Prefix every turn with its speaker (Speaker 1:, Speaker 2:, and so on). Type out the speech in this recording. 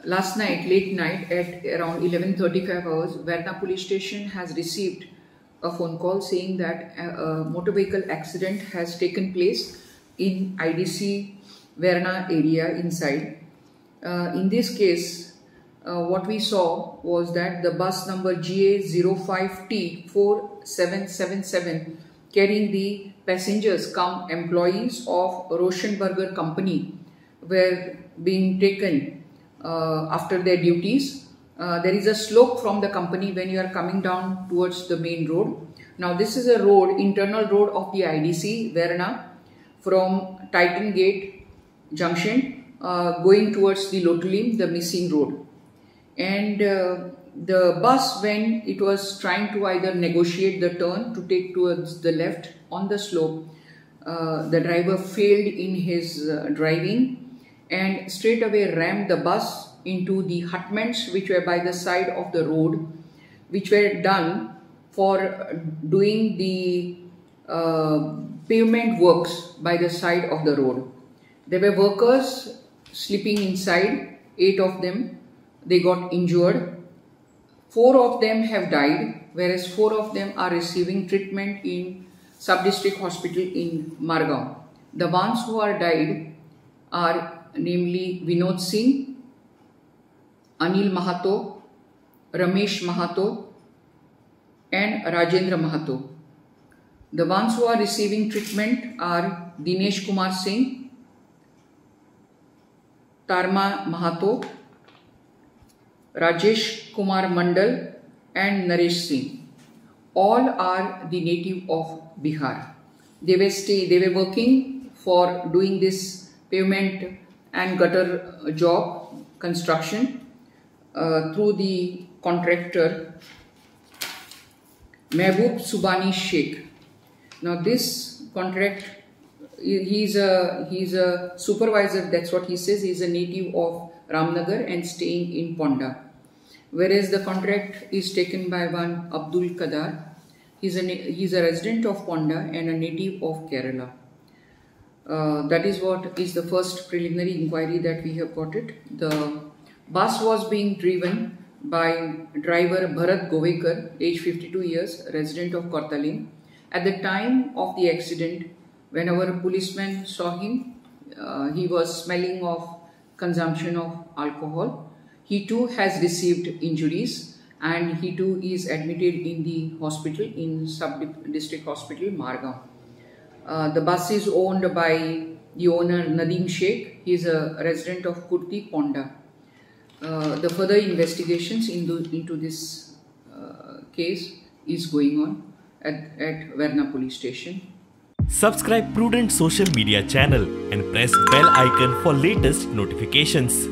Speaker 1: last night, late night at around 11:35 hours, Verna police station has received a phone call saying that a motor vehicle accident has taken place in IDC Verna area inside. In this case, what we saw was that the bus number GA05T4777 carrying the passengers cum employees of Roshenberger company were being taken after their duties. There is a slope from the company when you are coming down towards the main road. Now this is a road, internal road of the IDC Verna from Titan Gate Junction going towards the Lotulim, the missing road. And the bus, when it was trying to either negotiate the turn to take towards the left on the slope, the driver failed in his driving and straight away rammed the bus into the hutments which were by the side of the road, which were done for doing the pavement works by the side of the road. There were workers sleeping inside, 8 of them. They got injured. 4 of them have died, whereas 4 of them are receiving treatment in Sub-District Hospital in Margao. The ones who are died are namely Vinod Singh, Anil Mahato, Ramesh Mahato and Rajendra Mahato. The ones who are receiving treatment are Dinesh Kumar Singh, Tarma Mahato, Rajesh Kumar Mandal and Naresh Singh. All are the native of Bihar. They were working for doing this pavement and gutter job construction through the contractor Mehboob Subani Sheikh. Now this contract, he's a supervisor, that's what he says. He's a native of Ramnagar and staying in Ponda. Whereas the contract is taken by one Abdul Kadar. He's a resident of Ponda and a native of Kerala. That is what is the first preliminary inquiry that we have got it. The bus was being driven by driver Bharat Govekar, age 52 years, resident of Kortalim. At the time of the accident, when our policeman saw him, he was smelling of consumption of alcohol. He too has received injuries and he too is admitted in the hospital in Sub-District Hospital, Margao. The bus is owned by the owner Nadeem Sheikh. He is a resident of Kurti, Ponda. The further investigations into this case is going on at Verna police station.
Speaker 2: Subscribe Prudent social media channel and press bell icon for latest notifications.